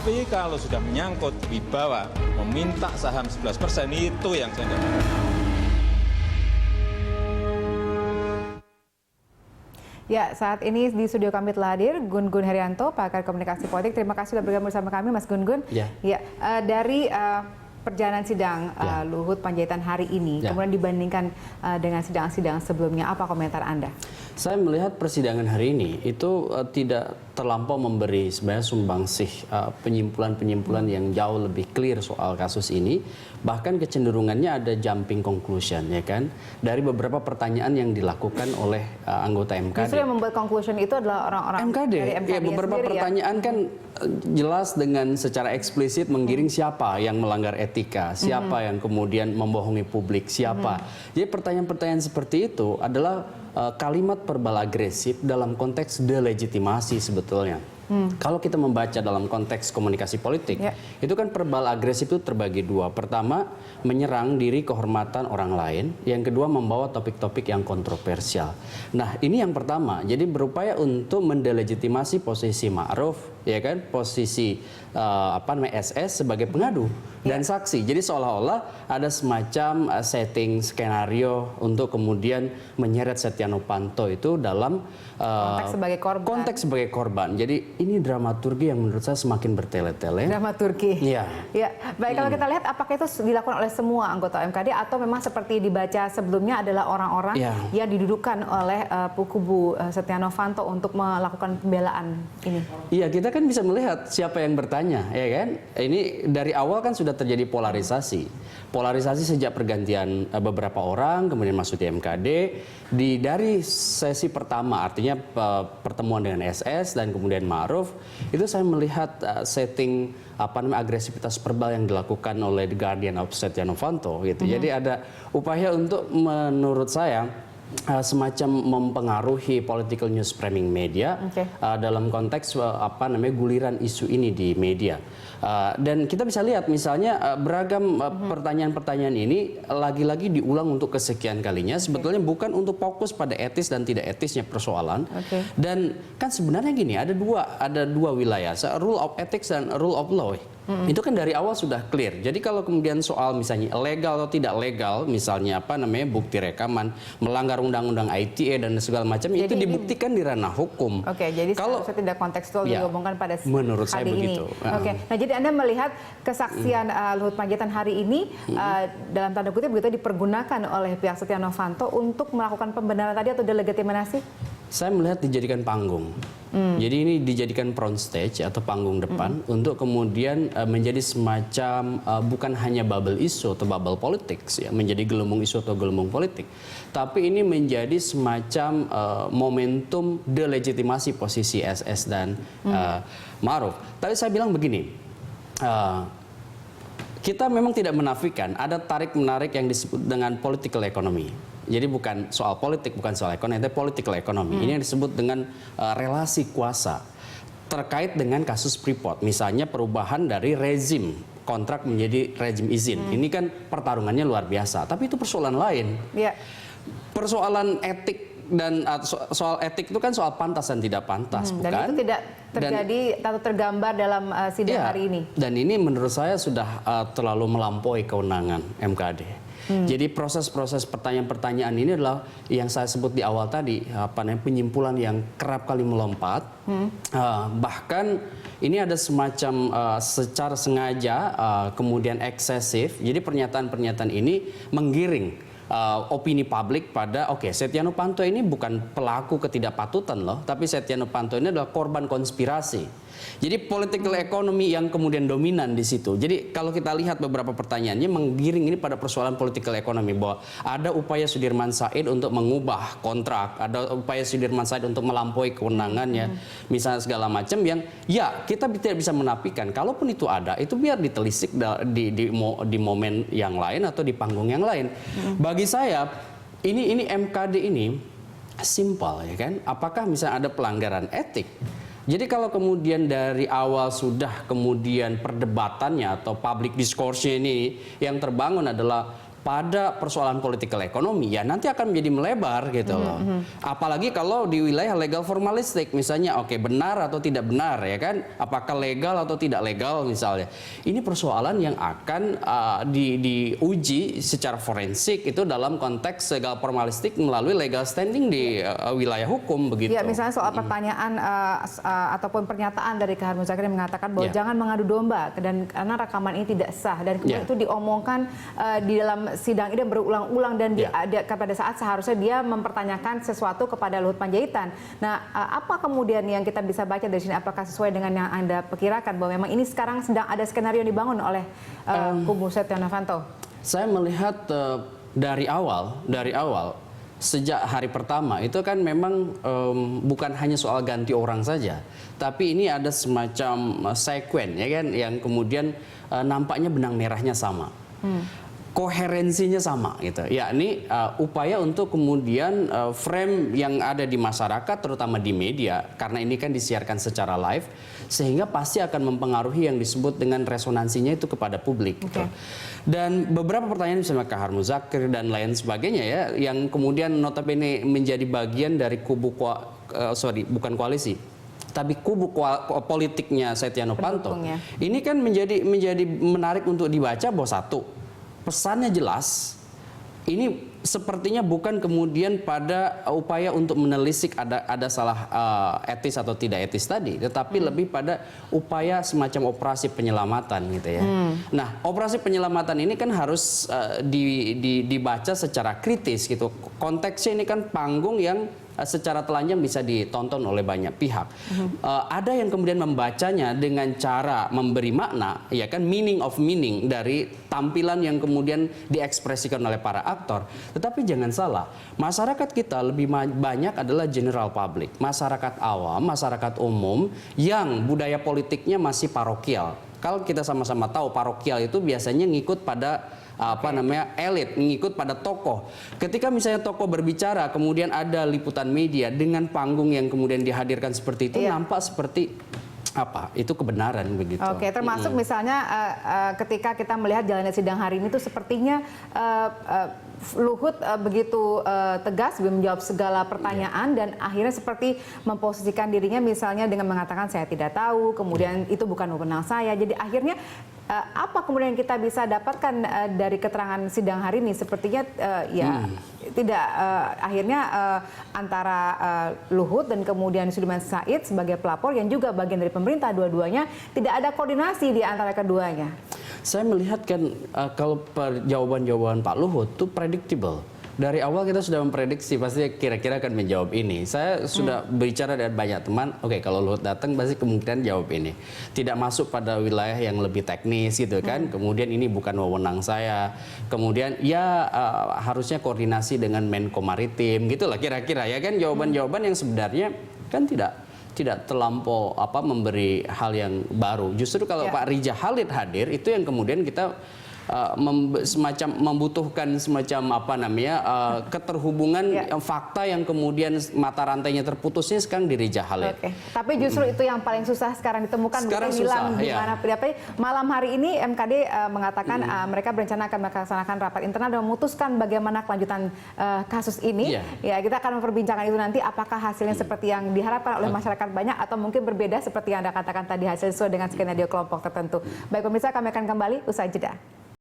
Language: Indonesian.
Tapi kalau sudah menyangkut wibawa, meminta saham 11% itu yang saya tidak mau. Ya, saat ini di studio kami telah hadir Gun-Gun Herianto, pakar komunikasi politik. Terima kasih sudah bergabung bersama kami, Mas Gun-Gun. Ya. Dari perjalanan sidang Luhut Panjaitan hari ini, kemudian dibandingkan dengan sidang-sidang sebelumnya, apa komentar Anda? Saya melihat persidangan hari ini itu tidak terlampau memberi sebenarnya sumbangsih penyimpulan-penyimpulan yang jauh lebih clear soal kasus ini. Bahkan kecenderungannya ada jumping conclusion, ya kan, dari beberapa pertanyaan yang dilakukan oleh anggota MKD. Justru yang membuat conclusion itu adalah orang-orang dari MKD ya, beberapa sendiri, pertanyaan kan jelas dengan secara eksplisit menggiring siapa yang melanggar etika, siapa yang kemudian membohongi publik, siapa. Jadi pertanyaan-pertanyaan seperti itu adalah kalimat verbal agresif dalam konteks delegitimasi sebetulnya. Kalau kita membaca dalam konteks komunikasi politik, itu kan verbal agresif itu terbagi dua. Pertama, menyerang diri kehormatan orang lain. Yang kedua, membawa topik-topik yang kontroversial. Nah, ini yang pertama. Jadi berupaya untuk mendelegitimasi posisi Ma'ruf, ya kan, posisi SS sebagai pengadu dan saksi. Jadi seolah-olah ada semacam setting skenario untuk kemudian menyeret Setia Novanto itu dalam konteks sebagai korban. Jadi ini dramaturgi yang menurut saya semakin bertele-tele. Dramaturgi. Iya. Ya, baik, kalau kita lihat apakah itu dilakukan oleh semua anggota MKD atau memang seperti dibaca sebelumnya adalah orang-orang yang didudukan oleh kubu Setia Novanto untuk melakukan pembelaan ini? Iya, kita kan bisa melihat siapa yang bertanya, ya kan? Ini dari awal kan sudah terjadi polarisasi. Polarisasi sejak pergantian beberapa orang, kemudian masuk di MKD. Dari sesi pertama, artinya pertemuan dengan SS dan kemudian Ma'ruf, itu saya melihat setting agresivitas verbal yang dilakukan oleh The Guardian of Setia Novanto gitu. Jadi ada upaya untuk, menurut saya, semacam mempengaruhi political news framing media dalam konteks guliran isu ini di media. Dan kita bisa lihat misalnya beragam pertanyaan-pertanyaan ini lagi-lagi diulang untuk kesekian kalinya, sebetulnya bukan untuk fokus pada etis dan tidak etisnya persoalan. Dan kan sebenarnya gini, ada dua wilayah, rule of ethics dan rule of law. Itu kan dari awal sudah clear. Jadi kalau kemudian soal misalnya legal atau tidak legal, misalnya bukti rekaman, melanggar undang-undang ITE dan segala macam, itu dibuktikan di ranah hukum. Jadi kalau tidak kontekstual dihubungkan pada menurut saya hari begitu. Ini. Nah, jadi Anda melihat kesaksian Luhut Panjaitan hari ini dalam tanda kutip begitu dipergunakan oleh pihak Setia Novanto untuk melakukan pembenaran tadi atau delegitimasi? Saya melihat dijadikan panggung. Jadi ini dijadikan front stage atau panggung depan untuk kemudian menjadi semacam bukan hanya bubble isu atau bubble politics, ya, menjadi gelembung isu atau gelembung politik, tapi ini menjadi semacam momentum delegitimasi posisi SS dan Ma'ruf. Tapi saya bilang begini, kita memang tidak menafikan ada tarik-menarik yang disebut dengan political economy. Jadi bukan soal politik, bukan soal ekonomi, tapi political economy. Ini yang disebut dengan relasi kuasa terkait dengan kasus Freeport. Misalnya perubahan dari rezim kontrak menjadi rezim izin. Ini kan pertarungannya luar biasa. Tapi itu persoalan lain. Persoalan etik dan soal etik itu kan soal pantas dan tidak pantas, bukan? Dan itu tidak terjadi atau tergambar dalam sidang hari ini. Dan ini menurut saya sudah terlalu melampaui kewenangan MKD. Jadi proses-proses pertanyaan-pertanyaan ini adalah yang saya sebut di awal tadi, penyimpulan yang kerap kali melompat. Bahkan ini ada semacam secara sengaja kemudian eksesif. Jadi pernyataan-pernyataan ini menggiring opini publik pada Setia Novanto ini bukan pelaku ketidakpatutan loh, tapi Setia Novanto ini adalah korban konspirasi. Jadi political economy yang kemudian dominan di situ. Jadi kalau kita lihat beberapa pertanyaannya menggiring ini pada persoalan political economy, bahwa ada upaya Sudirman Said untuk mengubah kontrak, ada upaya Sudirman Said untuk melampaui kewenangannya, misalnya segala macam yang kita tidak bisa menafikan. Kalaupun itu ada, itu biar ditelisik di momen yang lain atau di panggung yang lain. Bagi saya ini MKD ini simpel, ya kan? Apakah misalnya ada pelanggaran etik? Jadi kalau kemudian dari awal sudah kemudian perdebatannya atau public discourse-nya ini yang terbangun adalah pada persoalan politikal ekonomi, ya nanti akan menjadi melebar gitu loh. Apalagi kalau di wilayah legal formalistik, misalnya oke, benar atau tidak benar ya kan, apakah legal atau tidak legal misalnya. Ini persoalan yang akan diuji secara forensik itu dalam konteks legal formalistik melalui legal standing di wilayah hukum begitu. Ya, misalnya soal pertanyaan ataupun pernyataan dari Kahar Muzakir yang mengatakan bahwa jangan mengadu domba dan karena rekaman ini tidak sah, dan kemudian itu diomongkan di dalam sidang ini berulang-ulang, dan pada saat seharusnya dia mempertanyakan sesuatu kepada Luhut Panjaitan. Nah, apa kemudian yang kita bisa baca dari sini? Apakah sesuai dengan yang Anda perkirakan bahwa memang ini sekarang sedang ada skenario yang dibangun oleh kubu Setia Novanto? Saya melihat dari awal sejak hari pertama itu kan memang bukan hanya soal ganti orang saja, tapi ini ada semacam sekuen ya kan, yang kemudian nampaknya benang merahnya sama. Koherensinya sama gitu, yakni upaya untuk kemudian frame yang ada di masyarakat terutama di media, karena ini kan disiarkan secara live, sehingga pasti akan mempengaruhi yang disebut dengan resonansinya itu kepada publik gitu. Dan beberapa pertanyaan misalnya Kahar Muzakir dan lain sebagainya ya, yang kemudian notabene menjadi bagian dari kubu bukan koalisi, tapi kubu politiknya Setia Novanto. Ini kan menjadi menarik untuk dibaca bahwa satu, pesannya jelas, ini sepertinya bukan kemudian pada upaya untuk menelisik ada salah etis atau tidak etis tadi, tetapi lebih pada upaya semacam operasi penyelamatan gitu ya. Nah, operasi penyelamatan ini kan harus dibaca secara kritis gitu. Konteksnya ini kan panggung yang secara telanjang bisa ditonton oleh banyak pihak. Ada yang kemudian membacanya dengan cara memberi makna, ya kan, meaning of meaning dari tampilan yang kemudian diekspresikan oleh para aktor. Tetapi jangan salah, masyarakat kita lebih banyak adalah general public, masyarakat awam, masyarakat umum yang budaya politiknya masih parokial. Kalau kita sama-sama tahu parokial itu biasanya ngikut pada elit, mengikut pada tokoh. Ketika misalnya tokoh berbicara, kemudian ada liputan media dengan panggung yang kemudian dihadirkan seperti itu, nampak seperti itu kebenaran begitu. Oke, termasuk misalnya ketika kita melihat jalannya sidang hari ini tuh sepertinya Luhut begitu tegas menjawab segala pertanyaan dan akhirnya seperti memposisikan dirinya misalnya dengan mengatakan saya tidak tahu, kemudian itu bukan wewenang saya. Jadi akhirnya apa kemudian kita bisa dapatkan dari keterangan sidang hari ini? Sepertinya tidak akhirnya antara Luhut dan kemudian Sudirman Said sebagai pelapor yang juga bagian dari pemerintah, dua-duanya tidak ada koordinasi di antara keduanya. Saya melihat kan kalau jawaban-jawaban Pak Luhut itu predictable. Dari awal kita sudah memprediksi pasti kira-kira akan menjawab ini. Saya sudah bicara dengan banyak teman, oke, kalau Luhut datang pasti kemungkinan jawab ini. Tidak masuk pada wilayah yang lebih teknis gitu kan. Kemudian ini bukan wewenang saya. Kemudian harusnya koordinasi dengan Menko Maritim gitulah kira-kira ya kan, jawaban-jawaban yang sebenarnya kan tidak terlampau memberi hal yang baru. Justru kalau Pak Rija Khalid hadir, itu yang kemudian kita semacam membutuhkan semacam keterhubungan fakta yang kemudian mata rantainya terputusnya sekarang di Rija Khalid. Tapi justru itu yang paling susah sekarang ditemukan, sekarang bukan hilang di mana. Malam hari ini MKD mengatakan mereka berencana akan melaksanakan rapat internal dan memutuskan bagaimana kelanjutan kasus ini. Ya, kita akan memperbincangkan itu nanti, apakah hasilnya seperti yang diharapkan oleh masyarakat banyak atau mungkin berbeda seperti yang Anda katakan tadi, hasil sesuai dengan skenario kelompok tertentu. Baik pemirsa, kami akan kembali usai jeda.